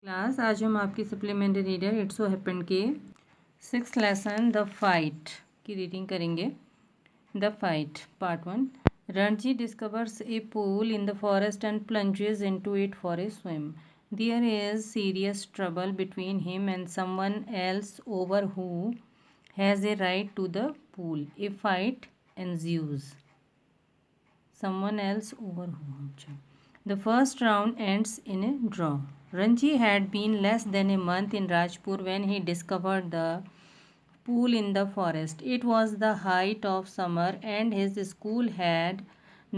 Class आज हम आपकी supplementary reader it so happen के 6th लेसन द फाइट की रीडिंग करेंगे। The fight part 1। Ranji discovers a pool in the forest and plunges into it for a swim. There is serious trouble between him and someone else over who has a right to the pool. A fight ensues. Someone else over whom. The first round ends in a draw. Ranji had been less than a month in Rajpur when he discovered the pool in the forest. It was the height of summer and his school had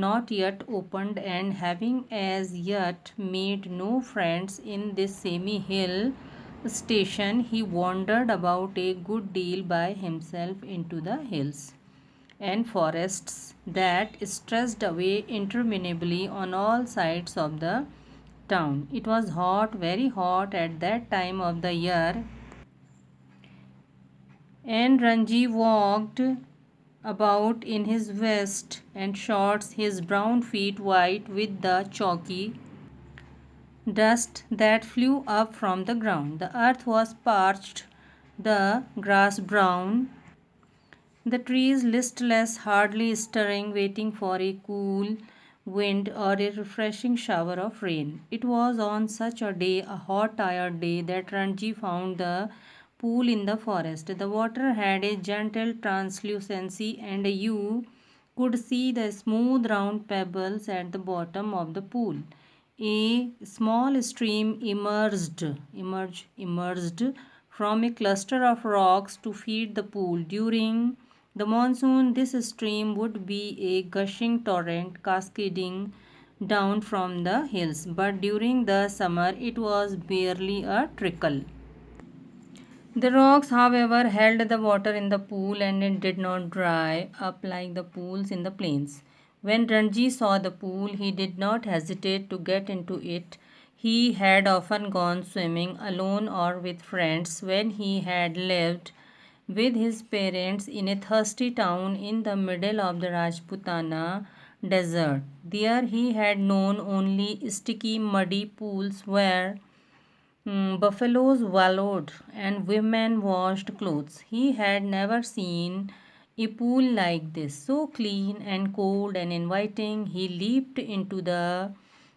not yet opened, and having as yet made no friends in this semi-hill station, he wandered about a good deal by himself into the hills and forests that stretched away interminably on all sides of the town. It was hot, very hot at that time of the year, and Ranji walked about in his vest and shorts, his brown feet white with the chalky dust that flew up from the ground. The earth was parched, the grass brown, the trees listless, hardly stirring, waiting for a cool wind or a refreshing shower of rain. It was on such a day, a hot, tired day, that Ranji found the pool in the forest. The water had a gentle translucency, and you could see the smooth round pebbles at the bottom of the pool. A small stream emerged from a cluster of rocks to feed the pool. During the monsoon, this stream would be a gushing torrent cascading down from the hills, but during the summer it was barely a trickle. The rocks, however, held the water in the pool, and it did not dry up like the pools in the plains. When Ranji saw the pool, he did not hesitate to get into it. He had often gone swimming alone or with friends when he had lived with his parents in a thirsty town in the middle of the Rajputana desert. There he had known only sticky, muddy pools where buffaloes wallowed and women washed clothes. He had never seen a pool like this, so clean and cold and inviting. He leaped into the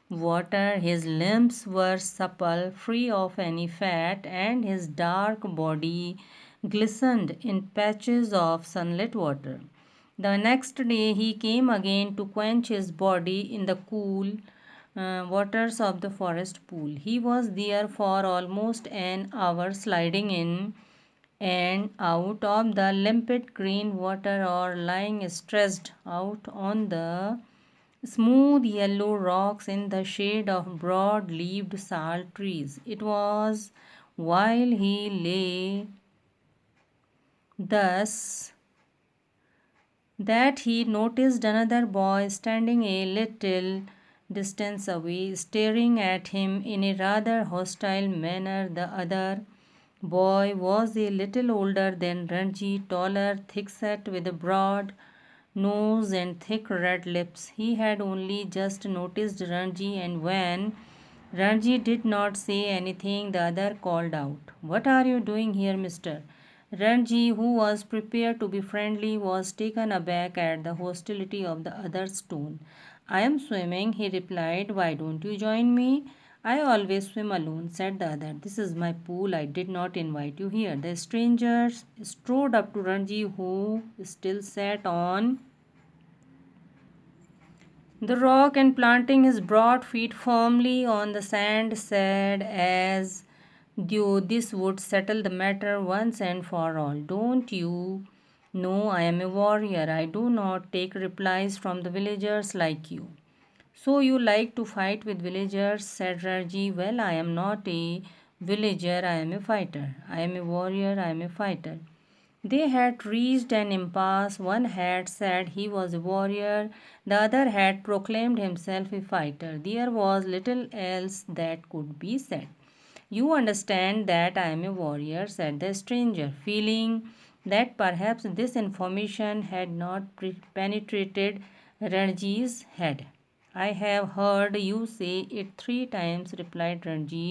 water. His limbs were supple, free of any fat, and his dark body glistened in patches of sunlit water. The next day he came again to quench his body in the cool waters of the forest pool. He was there for almost an hour, sliding in and out of the limpid green water or lying stretched out on the smooth yellow rocks in the shade of broad-leaved salt trees. It was while he lay thus that he noticed another boy standing a little distance away, staring at him in a rather hostile manner. The other boy was a little older than Ranji, taller, thick-set, with a broad nose and thick red lips. He had only just noticed Ranji, and when Ranji did not say anything, the other called out, "What are you doing here, mister?" Ranji, who was prepared to be friendly, was taken aback at the hostility of the other's tone. "I am swimming," he replied. "Why don't you join me?" "I always swim alone," said the other. "This is my pool. I did not invite you here." The stranger strode up to Ranji, who still sat on the rock, and planting his broad feet firmly on the sand, said, as though this would settle the matter once and for all, "Don't you know I am a warrior? I do not take replies from the villagers like you." "So you like to fight with villagers?" said Raji. "Well, I am not a villager, I am a fighter. I am a warrior, I am a fighter." They had reached an impasse. One had said he was a warrior, the other had proclaimed himself a fighter. There was little else that could be said. "You understand that I am a warrior," said the stranger, feeling that perhaps this information had not penetrated Ranji's head. "I have heard you say it 3 times," replied Ranji.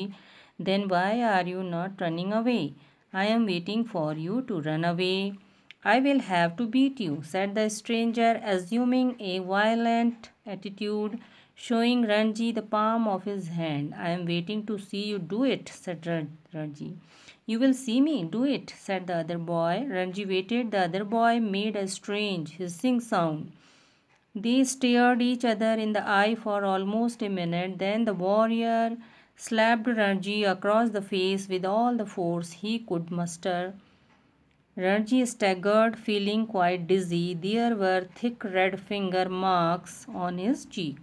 Then why are you not running away? I am waiting for you to run away. I will have to beat you, said the stranger, assuming a violent attitude, showing Ranji the palm of his hand. I am waiting to see you do it, said Ranji. You will see me do it, said the other boy. Ranji waited. The other boy made a strange hissing sound. They stared each other in the eye for almost a minute. Then the warrior slapped Ranji across the face with all the force he could muster. Ranji staggered, feeling quite dizzy. There were thick red finger marks on his cheek.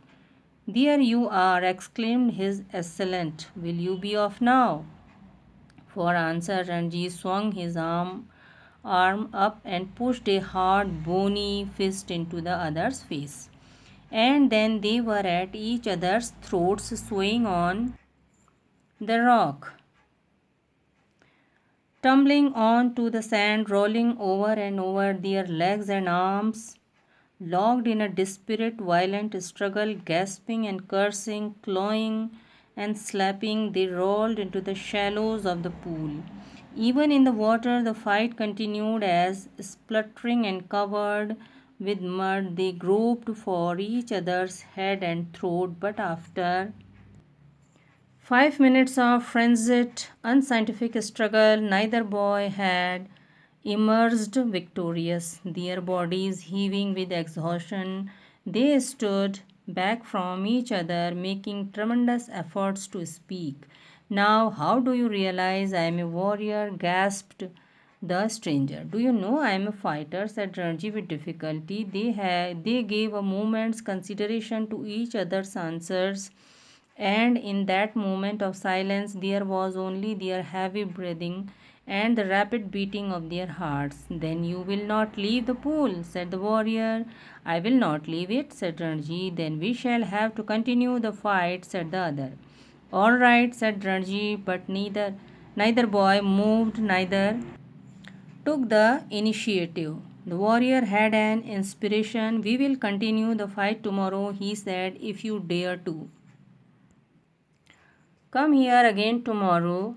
There you are, exclaimed his assailant. Will you be off now? For answer, Ranji swung his arm up and pushed a hard, bony fist into the other's face. And then they were at each other's throats, swaying on the rock, tumbling on to the sand, rolling over and over, their legs and arms locked in a desperate, violent struggle, gasping and cursing, clawing and slapping, they rolled into the shallows of the pool. Even in the water, the fight continued as, spluttering and covered with mud, they groped for each other's head and throat. But after 5 minutes of frenzied, unscientific struggle, neither boy had emerged victorious. Their bodies heaving with exhaustion, they stood back from each other, making tremendous efforts to speak. Now, how do you realize I am a warrior? Gasped the stranger. Do you know I am a fighter? Said Ranji with difficulty. They gave a moment's consideration to each other's answers, and in that moment of silence there was only their heavy breathing and the rapid beating of their hearts. Then you will not leave the pool, said the warrior. I will not leave it, said Ranji. Then we shall have to continue the fight, said the other. All right, said Ranji, but neither boy moved, neither took the initiative. The warrior had an inspiration. We will continue the fight tomorrow, he said, if you dare to. Come here again tomorrow.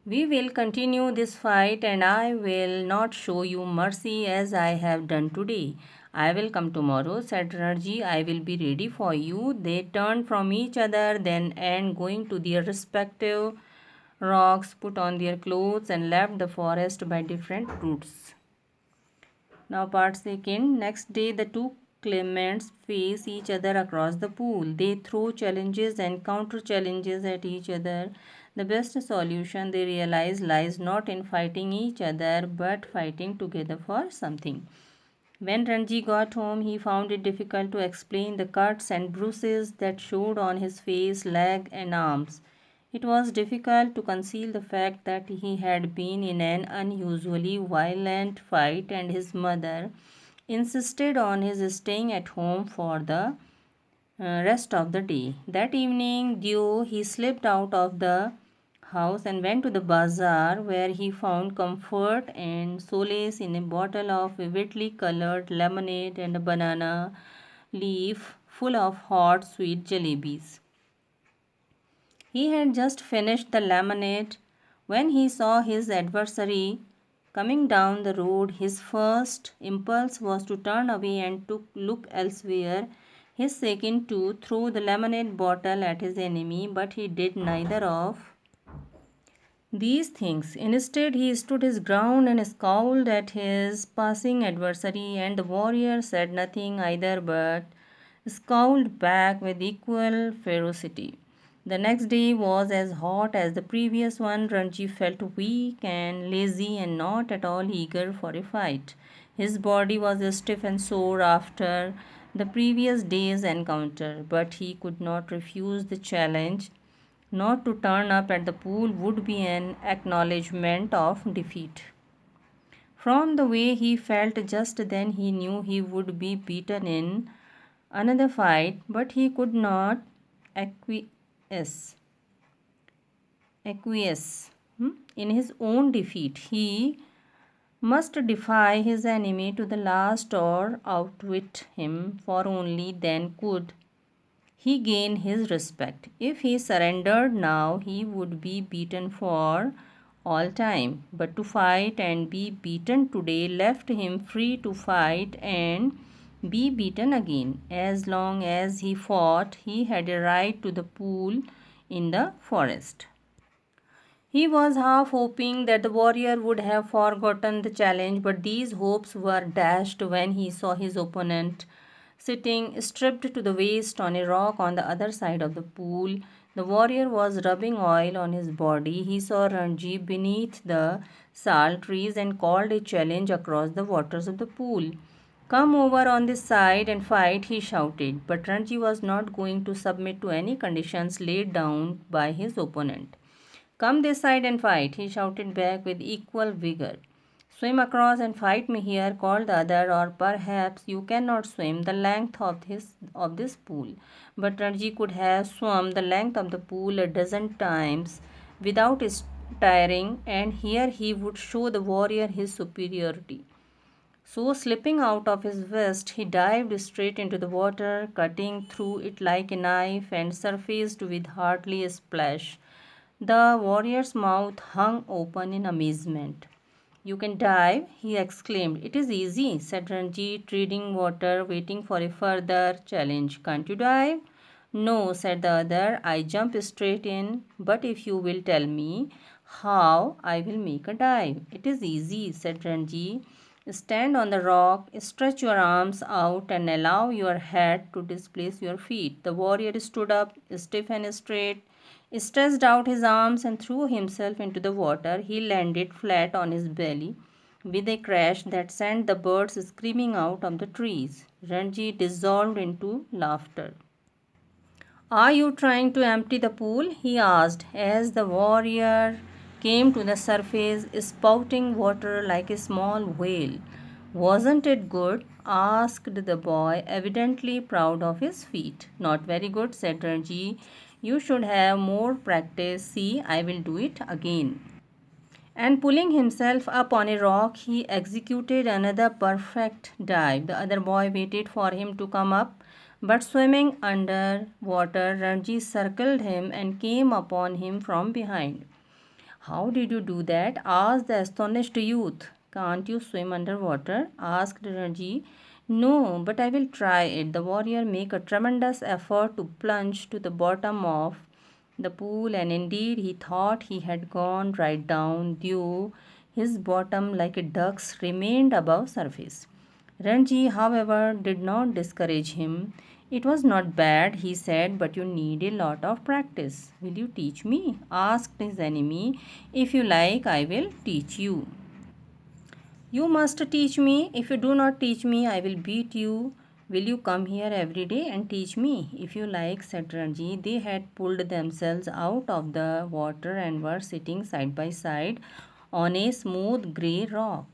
We will continue this fight and I will not show you mercy as I have done today. I will come tomorrow, said Ranji. I will be ready for you. They turned from each other then, and going to their respective rocks, put on their clothes and left the forest by different routes. Now part second. Next day the two claimants face each other across the pool. They throw challenges and counter challenges at each other. The best solution, they realize, lies not in fighting each other but fighting together for something. When Ranji got home, he found it difficult to explain the cuts and bruises that showed on his face, leg, and arms. It was difficult to conceal the fact that he had been in an unusually violent fight, and his mother insisted on his staying at home for the rest of the day. That evening, though, he slipped out of the house and went to the bazaar, where he found comfort and solace in a bottle of vividly colored lemonade and a banana leaf full of hot sweet jalebis. He had just finished the lemonade when he saw his adversary coming down the road. His first impulse was to turn away and to look elsewhere. His second to throw the lemonade bottle at his enemy, but he did neither of these things. Instead, he stood his ground and scowled at his passing adversary, and the warrior said nothing either but scowled back with equal ferocity. The next day was as hot as the previous one. Ranji felt weak and lazy and not at all eager for a fight. His body was stiff and sore after the previous day's encounter, but he could not refuse the challenge. Not to turn up at the pool would be an acknowledgement of defeat. From the way he felt just then, he knew he would be beaten in another fight, but he could not acquiesce, acquiesce in his own defeat. He must defy his enemy to the last or outwit him, for only then could he gained his respect. If he surrendered now, he would be beaten for all time. But to fight and be beaten today left him free to fight and be beaten again. As long as he fought, he had a right to the pool in the forest. He was half hoping that the warrior would have forgotten the challenge, but these hopes were dashed when he saw his opponent sitting stripped to the waist on a rock on the other side of the pool. The warrior was rubbing oil on his body. He saw Ranji beneath the sal trees and called a challenge across the waters of the pool. Come over on this side and fight, he shouted. But Ranji was not going to submit to any conditions laid down by his opponent. Come this side and fight, he shouted back with equal vigor. Swim across and fight me here, called the other, or perhaps you cannot swim the length of this pool. But Ranji could have swum the length of the pool a dozen times without tiring, and here he would show the warrior his superiority. So, slipping out of his vest, he dived straight into the water, cutting through it like a knife, and surfaced with hardly a splash. The warrior's mouth hung open in amazement. You can dive, he exclaimed. It is easy, said Ranjit, treading water, waiting for a further challenge. Can't you dive? No, said the other. I jump straight in, but if you will tell me how, I will make a dive. It is easy, said Ranjit. Stand on the rock, stretch your arms out, and allow your head to displace your feet. The warrior stood up, stiff and straight, stretched out his arms, and threw himself into the water. He landed flat on his belly with a crash that sent the birds screaming out of the trees. Ranji dissolved into laughter. Are you trying to empty the pool? He asked as the warrior came to the surface, spouting water like a small whale. Wasn't it good? Asked the boy, evidently proud of his feat. Not very good, said Ranji. You should have more practice. See, I will do it again. And pulling himself up on a rock, he executed another perfect dive. The other boy waited for him to come up, but swimming under water, Ranji circled him and came upon him from behind. How did you do that? Asked the astonished youth. Can't you swim underwater? Asked Ranji. No, but I will try it. The warrior made a tremendous effort to plunge to the bottom of the pool, and indeed he thought he had gone right down, though his bottom, like a duck's, remained above surface. Ranji, however, did not discourage him. It was not bad, he said, but you need a lot of practice. Will you teach me? Asked his enemy. If you like, I will teach you. You must teach me. If you do not teach me, I will beat you. Will you come here every day and teach me? If you like, said Ranji. They had pulled themselves out of the water and were sitting side by side on a smooth grey rock.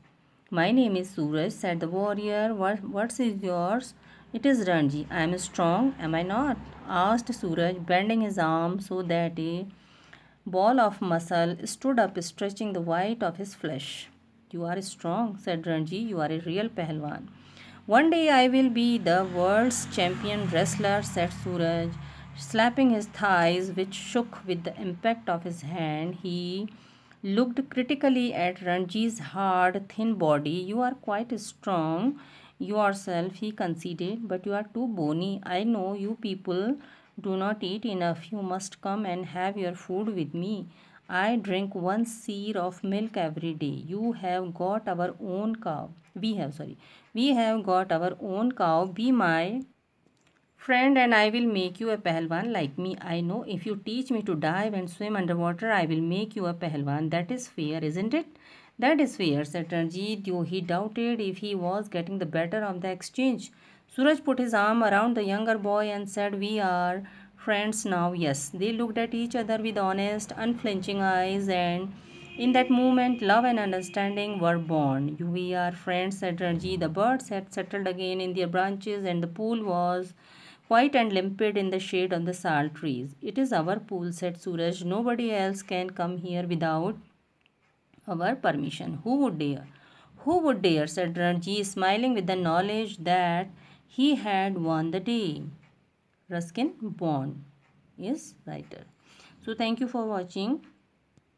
My name is Suraj, said the warrior. What's yours? It is Ranji. I am strong, am I not? Asked Suraj, bending his arm so that a ball of muscle stood up, stretching the white of his flesh. You are strong, said Ranji. You are a real Pahalwan. One day I will be the world's champion wrestler, said Suraj. Slapping his thighs, which shook with the impact of his hand, he looked critically at Ranji's hard, thin body. You are quite strong yourself, he conceded, but you are too bony. I know you people do not eat enough. You must come and have your food with me. I drink one seer of milk every day. You have got our own cow. We have got our own cow. Be my friend, and I will make you a pahalwan like me. I know if you teach me to dive and swim underwater, I will make you a pahalwan. That is fair, isn't it? That is fair, said Ranjit, though he doubted if he was getting the better of the exchange. Suraj put his arm around the younger boy and said, we are friends now, yes. They looked at each other with honest, unflinching eyes, and in that moment, love and understanding were born. We are friends, said Ranjit. The birds had settled again in their branches, and the pool was white and limpid in the shade of the sal trees. It is our pool, said Suraj. Nobody else can come here without our permission. Who would dare? Who would dare? Said Ranji, smiling with the knowledge that he had won the day. Ruskin Bond is writer. So thank you for watching.